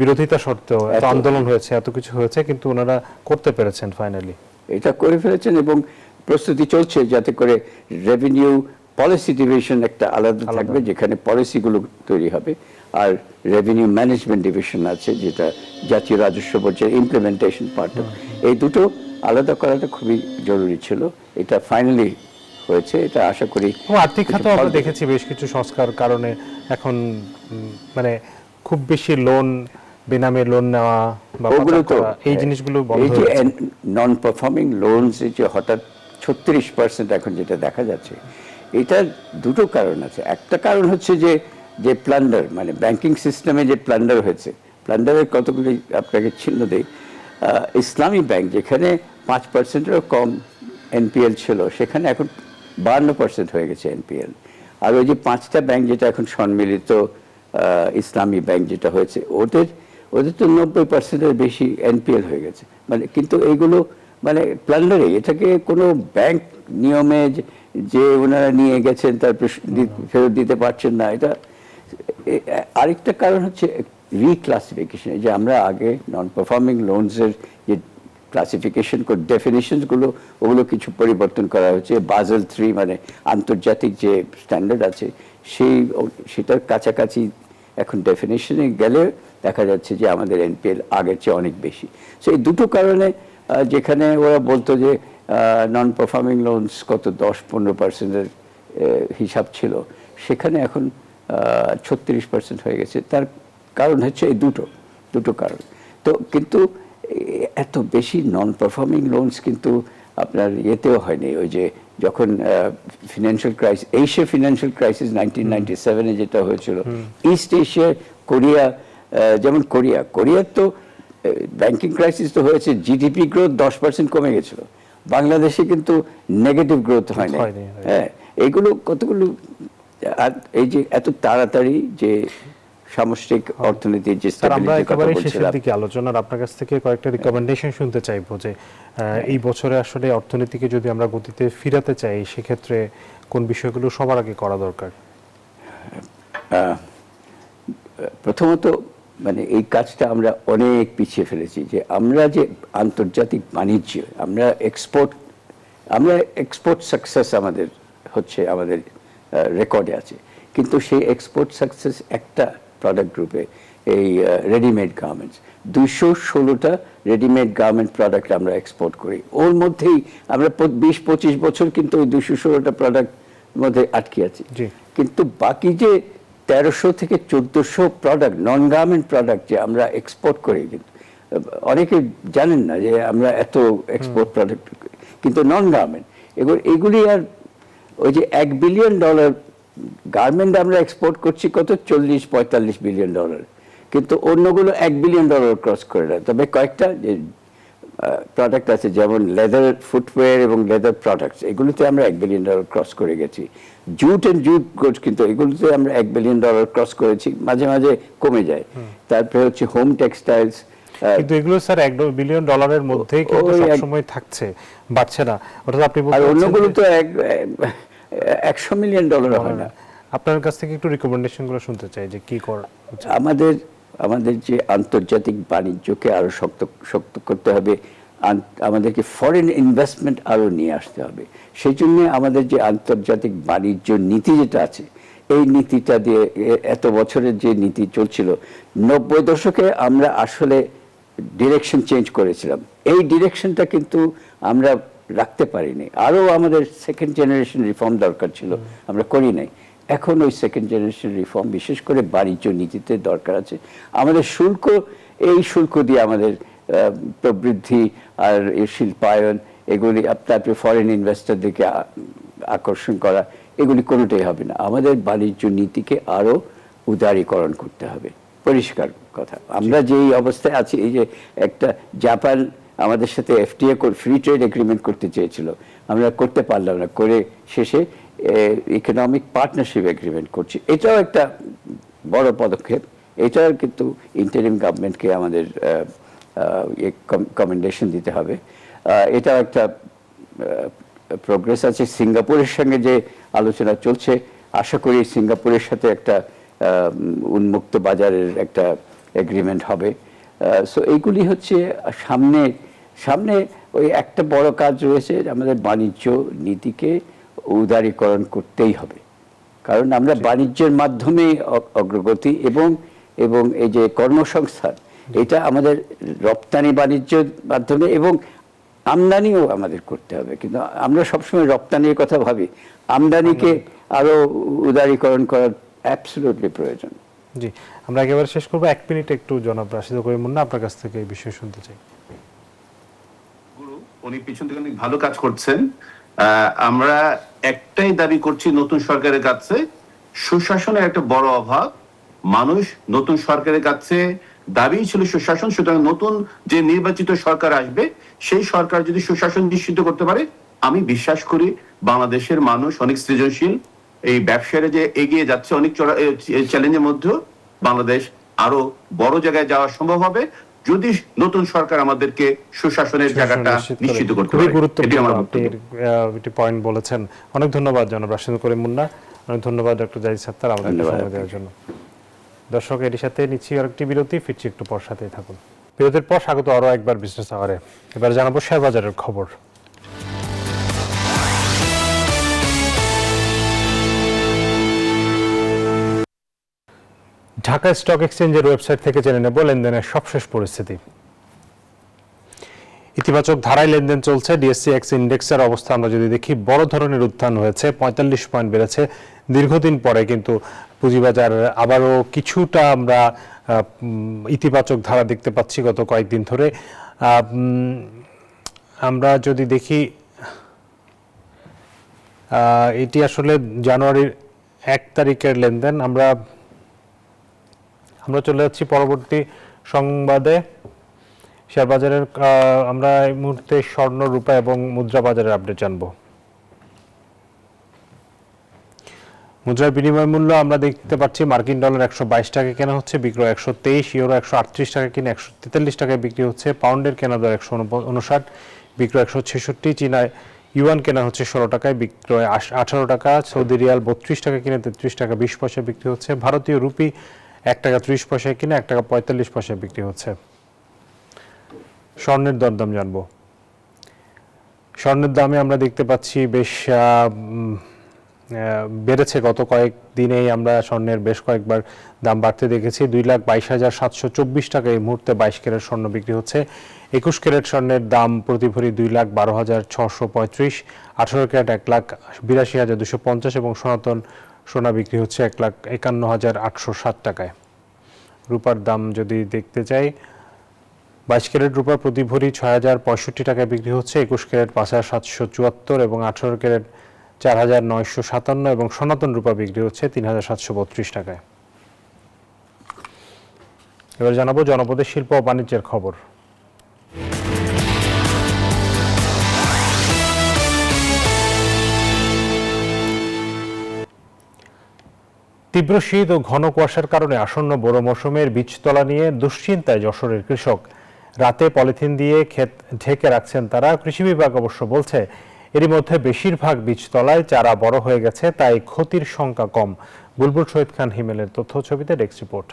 বিরোধিতা সত্ত্বেও, এত আন্দোলন হয়েছে, এত কিছু হয়েছে, কিন্তু ওনারা করতে পেরেছেন ফাইনালি। এটা করে ফেলেছেন এবং প্রস্তুতি চলছে যাতে করে রেভিনিউ পলিসি ডিভিশন একটা আলাদা থাকবে, যেখানে পলিসিগুলো তৈরি হবে, আর রেভিনিউ ম্যানেজমেন্ট ডিভিশন আছে যেটা জাতীয় রাজস্ব বোর্ডের ইমপ্লিমেন্টেশন পার্ট। এই দুটো আলাদা করাটা খুবই জরুরি ছিল। এটা ফাইনালি হয়েছে, এটা আশা করি। আর্থিক খাতে আমরা দেখেছি বেশ কিছু সংস্কার কারণে এখন মানে খুব বেশি লোন, বেনামে লোন নেওয়া বা ওগুলো তো এই জিনিসগুলো বন্ধ এই যে হয়েছে। নন পারফর্মিং লোনস যে হঠাৎ 36% এখন যেটা দেখা যাচ্ছে, এটার দুটো কারণ আছে। একটা কারণ হচ্ছে যে প্লান্ডার, মানে ব্যাংকিং সিস্টেমে যে প্লান্ডার হয়েছে, প্লান্ডারের কতগুলি আপনাকে চিহ্ন দেই। ইসলামী ব্যাংক যেখানে 5%-এরও কম এনপিএল ছিল, সেখানে এখন 52% হয়ে গেছে এনপিএল। আর ওই যে 5টা ব্যাংক যেটা এখন সম্মিলিত ইসলামী ব্যাংক যেটা হয়েছে, ওদের তো 90%-এর বেশি এনপিএল হয়ে গেছে। মানে কিন্তু এইগুলো মানে প্লান্ডারে, এটাকে কোনো ব্যাংক নিয়মে যে ওনারা নিয়ে গেছেন তারপর ফেরত দিতে পারছেন না। এটা আরেকটা কারণ হচ্ছে রিক্লাসিফিকেশন, যে আমরা আগে নন পারফর্মিং লোনসের যে ক্লাসিফিকেশন ডেফিনিশনসগুলো, ওগুলো কিছু পরিবর্তন করা হয়েছে। বাজেল 3 মানে আন্তর্জাতিক যে স্ট্যান্ডার্ড আছে সেটার কাছাকাছি এখন ডেফিনেশনে গেলে দেখা যাচ্ছে যে আমাদের এনপিএল আগের চেয়ে অনেক বেশি। সো এই দুটো কারণে, যেখানে ওরা বলতো যে নন পারফর্মিং লোনস কত 10-15%-এর হিসাব ছিল, সেখানে এখন 36% হয়ে গেছে। তার কারণ হচ্ছে এই দুটো কারণ। তো কিন্তু এত বেশি নন পারফর্মিং লোনস কিন্তু আপনার ইয়েতেও হয়নি। ওই যে যখন financial crisis, Asia financial crisis 1997-এ যেটা হয়েছিল, ইস্ট এশিয়া, কোরিয়া, যেমন কোরিয়ার তো ব্যাংকিং ক্রাইসিস তো হয়েছে, জিডিপি গ্রোথ 10% কমে গেছিল। বাংলাদেশে কিন্তু নেগেটিভ গ্রোথ হয়নি। হ্যাঁ, এইগুলো কতগুলো, এই যে এত তাড়াতাড়ি যে সামষ্টিক অর্থনীতির যে আমরা একেবারে শেষের দিকে আলোচনার আপনার কাছ থেকে কয়েকটা রিকমেন্ডেশন শুনতে চাইবো যে এই বছরে আসলে অর্থনীতিকে যদি আমরা গতিতে ফিরাতে চাই, সেক্ষেত্রে কোন বিষয়গুলো সবার আগে করা দরকার? প্রথমত মানে এই কাজটা আমরা অনেক পিছিয়ে ফেলেছি, যে আমরা যে আন্তর্জাতিক বাণিজ্য, আমরা এক্সপোর্ট সাকসেস আমাদের হচ্ছে, আমাদের রেকর্ডে আছে, কিন্তু সেই এক্সপোর্ট সাকসেস একটা প্রোডাক্ট গ্রুপে, এই রেডিমেড গার্মেন্টস, 216টা রেডিমেড গার্মেন্ট প্রোডাক্ট আমরা এক্সপোর্ট করি। ওর মধ্যেই আমরা 20-25 বছর কিন্তু ওই 216টা প্রোডাক্ট মধ্যে আটকে আছি। কিন্তু বাকি যে 1300 থেকে 1400 প্রোডাক্ট, নন গার্মেন্ট প্রোডাক্ট যে আমরা এক্সপোর্ট করি, কিন্তু অনেকে জানেন না যে আমরা এত এক্সপোর্ট প্রোডাক্ট, কিন্তু নন গার্মেন্ট এগুলি, আর ওই যে $1 বিলিয়ন গার্মেন্ট আমরা এক্সপোর্ট করছি কত, $40-45 বিলিয়ন, কিন্তু অন্যগুলো $1 বিলিয়ন ক্রস করে না। তবে কয়েকটা যে প্রোডাক্ট আছে, যেমন লেদার ফুটওয়্যার এবং লেদার প্রোডাক্টস, এগুলোতে আমরা $1 বিলিয়ন ক্রস করে গেছি। জুট গুডস, কিন্তু এগুলোতে আমরা $1 বিলিয়ন ক্রস করেছি, মাঝে মাঝে কমে যায়। তারপরে হচ্ছে হোম টেক্সটাইলস, কিন্তু এগুলো স্যার $1 বিলিয়ন মধ্যেই কিন্তু সবসময় থাকছে, বাড়ছে না। অর্থাৎ আপনি বলছেন, আর অন্যগুলো তো $100 মিলিয়ন হয় না। আপনার কাছ থেকে একটু রিকমেন্ডেশনগুলো শুনতে চাই যে কি করা উচিত। আমাদের যে আন্তর্জাতিক বাণিজ্যকে আরো শক্ত করতে হবে, আমাদেরকে ফরেন ইনভেস্টমেন্ট আরো নিয়ে আসতে হবে। সেই জন্য আমাদের যে আন্তর্জাতিক বাণিজ্য নীতি যেটা আছে, এই নীতিটা দিয়ে, এত বছরের যে নীতি চলছিল, 90 দশকে আমরা আসলে ডিরেকশন চেঞ্জ করেছিলাম। এই ডিরেকশনটা কিন্তু আমরা রাখতে পারিনি। আরো আমাদের সেকেন্ড জেনারেশন রিফর্ম দরকার ছিল, আমরা করি নাই। এখন ওই সেকেন্ড জেনারেশন রিফর্ম, বিশেষ করে বাণিজ্য নীতিতে দরকার আছে। আমাদের শুল্ক দিয়ে আমাদের প্রবৃদ্ধি আর শিল্পায়ন, এগুলি, তারপরে ফরেন ইনভেস্টরদেরকে আকর্ষণ করা, এগুলি কোনোটাই হবে না। আমাদের বাণিজ্য নীতিকে আরো উদারীকরণ করতে হবে। পরিষ্কার কথা, আমরা যেই অবস্থায় আছি, এই যে একটা জাপান আমাদের সাথে FTA ফ্রি ট্রেড এগ্রিমেন্ট করতে চেয়েছিল, আমরা করতে পারলাম না, করে শেষে ইকোনমিক পার্টনারশিপ এগ্রিমেন্ট করছি। এটাও একটা বড় পদক্ষেপ। এটাও কিন্তু ইন্টারিম গভর্নমেন্টকে আমাদের কমেন্ডেশন দিতে হবে। এটাও একটা প্রোগ্রেস আছে। সিঙ্গাপুরের সঙ্গে যে আলোচনা চলছে, আশা করি সিঙ্গাপুরের সাথে একটা উন্মুক্ত বাজারের একটা এগ্রিমেন্ট হবে। সো এইগুলি হচ্ছে সামনে ওই একটা বড় কাজ রয়েছে, আমাদের বাণিজ্য নীতিকে উদারীকরণ করতেই হবে, কারণ আমরা বাণিজ্যের মাধ্যমে অগ্রগতি এবং এই যে কর্মসংস্থান, এটা আমাদের রপ্তানি বাণিজ্যের মাধ্যমে এবং আমদানিও আমাদের করতে হবে। কিন্তু আমরা সবসময় রপ্তানির কথা ভাবি, আমদানিকে আরো উদারীকরণ করার অ্যাবসলিউটলি প্রয়োজন। জি, আমরা একেবারে শেষ করবো। 1 মিনিট একটু জনাব রাশিদ করিম মুন্না আপনার কাছ থেকে এই বিষয়ে শুনতে চাই। গুরু, উনি পিছন থেকে অনেক ভালো কাজ করছেন। আমরা একটাই দাবি করছি নতুন সরকারের কাছে, সুশাসনের একটা বড় অভাব। মানুষ নতুন সরকারের কাছে দাবি ছিল সুশাসন, সুতরাং নতুন যে নির্বাচিত সরকার আসবে সেই সরকার যদি সুশাসন নিশ্চিত করতে পারে, আমি বিশ্বাস করি বাংলাদেশের মানুষ অনেক সৃজনশীল, এই ব্যবসায়ীরা যে এগিয়ে যাচ্ছে অনেক চ্যালেঞ্জের মধ্যেও বাংলাদেশ আরো বড় জায়গায় যাওয়া সম্ভব হবে যদি নতুন সরকার আমাদেরকে সুশাসনের জায়গাটা নিশ্চিত করতে পারে। খুবই গুরুত্বপূর্ণ আপনি একটি পয়েন্ট বলেছেন। অনেক ধন্যবাদ জনাব রাশিদ করিম মুন্না, অনেক ধন্যবাদ ডক্টর জাহিদ সাত্তার আমাদেরকে সময় দেওয়ার জন্য। দর্শক, এর সাথে নিচ্ছি আরেকটি বিরতি, ফিরছি একটু পর, সাথেই থাকুন। বিরতির পর স্বাগত আরো একবার বিজনেস আওয়ারে। এবার জানাবো শেয়ার বাজারের খবর। ঢাকা স্টক এক্সচেঞ্জের ওয়েবসাইট থেকে জেনে নেব লেনদেনের সবশেষ পরিস্থিতি। ইতিবাচক ধারায় লেনদেন চলছে। ডিএসসিএক্স ইন্ডেক্সের অবস্থা আমরা যদি দেখি, বড় ধরনের উত্থান হয়েছে, 45 পয়েন্ট বেড়েছে দীর্ঘদিন পরে, কিন্তু পুঁজিবাজার আবারও কিছুটা আমরা ইতিবাচক ধারা দেখতে পাচ্ছি গত কয়েকদিন ধরে। আমরা যদি দেখি, এটি আসলে জানুয়ারির 1 তারিখের লেনদেন। আমরা চলে যাচ্ছি পরবর্তী সংবাদে। শেয়ার বাজারের আমরা এই মুহূর্তে স্বর্ণ, রূপা এবং মুদ্রা বাজারের আপডেট জানবো। মুদ্রার বিনিময় মূল্য আমরা দেখতে পাচ্ছি মার্কিন ডলার 122 টাকা কেনা হচ্ছে, বিক্রয় 123, ইউরো 138 টাকা কিনে 143 টাকায় বিক্রি হচ্ছে, পাউন্ডের কেনা দর 159, বিক্রয় 166, চীনা ইউয়ান কেনা হচ্ছে 16 টাকায়, বিক্রয় 18 টাকা, সৌদি রিয়াল 32 টাকা কিনে 33 টাকা 20 পয়সা বিক্রি হচ্ছে, ভারতীয় রুপি 1 টাকা 30 পয়সায় কিনে 1 টাকা 45 পয়সায় বিক্রি হচ্ছে। স্বর্ণের দরদাম জানবো। স্বর্ণের দামে আমরা দেখতে পাচ্ছি বেশ বেড়েছে। গত কয়েকদিনেই আমরা স্বর্ণের বেশ কয়েকবার দাম বাড়তে দেখেছি। 2,22,724 টাকা এই মুহূর্তে 22 ক্যারেট স্বর্ণ বিক্রি হচ্ছে। 21 ক্যারেট স্বর্ণের দাম প্রতি ভরি 2,12,635, 18 ক্যারেট 1,82,250 এবং সনাতন সোনা বিক্রি হচ্ছে 1,51,860 টাকায়। রূপার দাম যদি দেখতে চাই, 22 ক্যারেট রূপা প্রতি ভরি 6,065 টাকায় বিক্রি হচ্ছে, 21 ক্যারেট 5,774 এবং 18 ক্যারেট 4,957 এবং সনাতন রূপা বিক্রি হচ্ছে 3,732 টাকায়। এবার জানাবো জনপদের শিল্প ও বাণিজ্যের খবর। তীব্র শীত ও ঘন কুয়াশার কারণে আসন্ন বোরো মৌসুমের বীজতলা নিয়ে দুশ্চিন্তায় যশোরের কৃষক। রাতে পলিথিন দিয়ে ক্ষেত ঢেকে রাখছেন তারা। কৃষি বিভাগ অবশ্য বলছে এরই মধ্যে বেশিরভাগ বীজতলায় চারা বড় হয়ে গেছে, তাই ক্ষতির সংখ্যা কম। বুলবুল শহীদ খান হিমেলের তথ্য ছবিতে ডেস্ক রিপোর্ট।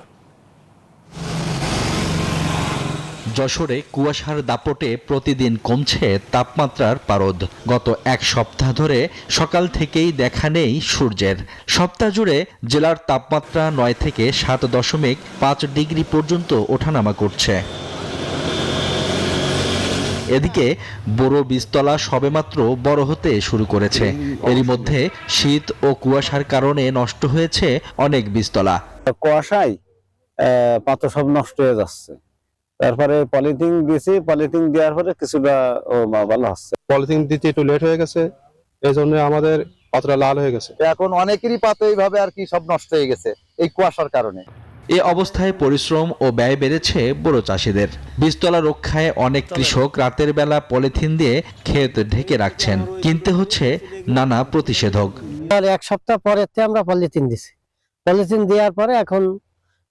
যশোরে কুয়াশার দাপটে প্রতিদিন কমছে তাপমাত্রার পারদ। গত এক সপ্তাহ ধরে সকাল থেকেই দেখা নেই সূর্যের। সপ্তাহ জুড়ে জেলার তাপমাত্রা 9 থেকে 7.5 ডিগ্রি পর্যন্ত ওঠানামা করছে। এদিকে বোরো বীজতলা সবেমাত্র বড় হতে শুরু করেছে। এরই মধ্যে শীত ও কুয়াশার কারণে নষ্ট হয়েছে অনেক বীজতলা। কুয়াশায় পাতা সব নষ্ট হয়ে যাচ্ছে। তারপরে পলিথিন দিয়েছি, পলিথিন দেওয়ার পরে কিছুটা ভালো হচ্ছে। পলিথিন দিতে একটু লেট হয়ে গেছে, এই জন্য আমাদের পাতা লাল হয়ে গেছে। এখন অনেকেরই পাতা এইভাবে আর কি সব নষ্ট হয়ে গেছে এই কুয়াশার কারণে। এ অবস্থায় পরিশ্রম ও ব্যয় বেড়েছে বোরো চাষিদের। বীজতলা রক্ষায় অনেক কৃষক রাতের বেলা পলিথিন দিয়ে ক্ষেত ঢেকে রাখছেন। কিনতে হচ্ছে নানা প্রতিষেধক। আর এক সপ্তাহ পরে আমরা পলিথিন দিছি, পলিথিন দেওয়ার পরে এখন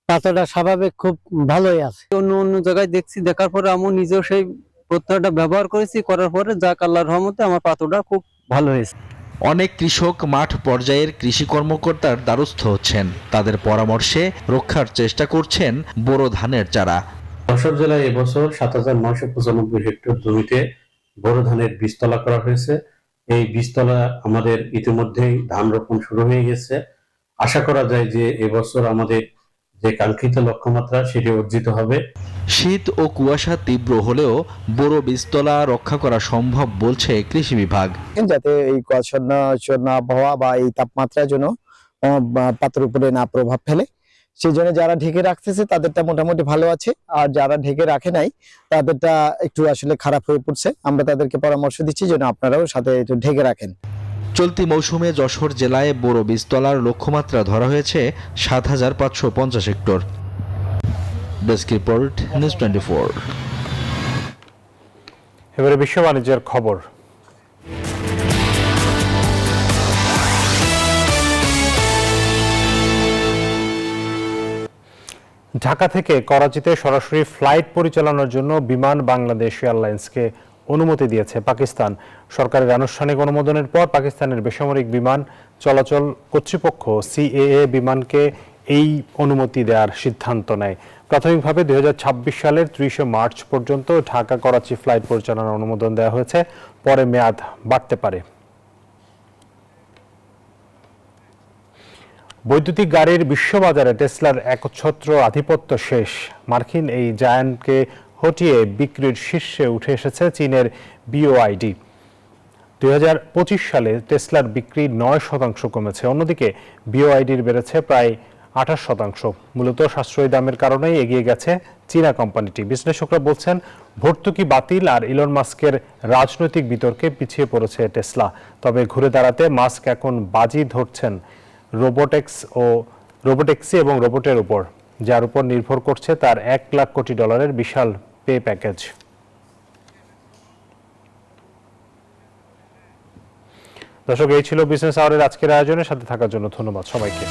পাতাটা স্বাভাবিক খুব ভালোই আছে। অন্য অন্য জায়গায় দেখছি, দেখার পরে আমি নিজেও সেই প্রত্যয়টা ব্যবহার করেছি, করার পরে যাক আল্লাহর রহমতে আমার পাতাটা খুব ভালো হয়েছে। অনেক কৃষক মাঠ পর্যায়ের কৃষি কর্মকর্তার দ্বারস্থ হচ্ছেন, তাদের পরামর্শে রক্ষার চেষ্টা করছেন বোরো ধানের চারা। যশোর জেলায় এবছর ৭,৯৯৫ হেক্টর জমিতে বোরো ধানের বীজতলা করা হয়েছে। এই বীজতলা আমাদের ইতিমধ্যেই ধান রোপণ শুরু হয়ে গেছে। আশা করা যায় যে এবছর আমাদের যে কাঙ্ক্ষিত লক্ষ্যমাত্রা সেটি অর্জিত হবে। শীত ও কুয়াশা তীব্র হলেও বোরো বীজতলা রক্ষা করা সম্ভব বলছে কৃষি বিভাগ। যাতে এই কুয়াশাচ্ছন্ন আবহাওয়া বা এই তাপমাত্রার জন্য পাতার উপরে না প্রভাব ফেলে, সেই জন্য যারা ঢেকে রাখতেছে তাদেরটা মোটামুটি ভালো আছে, আর যারা ঢেকে রাখে নাই তাদেরটা একটু আসলে খারাপ হয়ে পড়ছে। আমরা তাদেরকে পরামর্শ দিচ্ছি যেন আপনারাও সাথে একটু ঢেকে রাখেন। চলতি মৌসুমে যশোর জেলায় বোরো বীজতলার লক্ষ্যমাত্রা ধরা হয়েছে ৭,৫৫০ হেক্টর। Desk report, news 24। এবারে বিশ্ব বাণিজ্যের খবর। ঢাকা থেকে করাচিতে সরাসরি ফ্লাইট পরিচালনার জন্য বিমান বাংলাদেশ এয়ারলাইন্সকে অনুমতি দিয়েছে পাকিস্তান। সরকারের আনুষ্ঠানিক অনুমোদনের পর পাকিস্তানের বেসামরিক বিমান চলাচল কর্তৃপক্ষ সিএএ বিমানকে এই অনুমতি দেওয়ার সিদ্ধান্ত নেয়। প্রাথমিকভাবে 2026 সালের 30 মার্চ পর্যন্ত ঢাকা করাচি ফ্লাইট পরিচালনার অনুমোদন দেওয়া হয়েছে, পরে মেয়াদ বাড়তে পারে। বৈদ্যুতিক গাড়ির বিশ্ববাজারে টেসলার একচ্ছত্র আধিপত্য শেষ। মার্কিন এই জায়ান্টকে হটিয়ে বিক্রির শীর্ষে উঠে এসেছে চীনের বিওআইডি। 2025 সালে টেসলার বিক্রি 9% কমেছে, অন্যদিকে বিওআইডির বেড়েছে প্রায় 28%। মূলত সাশ্রয়ী দামের কারণেই এগিয়ে গেছে চীনা কোম্পানিটি। বিশ্লেষকরা বলছেন ভর্তুকি বাতিল আর ইলন মাস্কের রাজনৈতিক বিতর্কে পিছিয়ে পড়েছে টেসলা। তবে ঘুরে দাঁড়াতে মাস্ক এখন বাজি ধরছেন রোবোটেক্সি এবং রোবটের উপর, যার উপর নির্ভর করছে তার $1 লাখ কোটি বিশাল পে প্যাকেজ। দর্শক, এই ছিল বিজনেস আওয়ারের আজকের আয়োজনের সাথে থাকার জন্য ধন্যবাদ সবাইকে।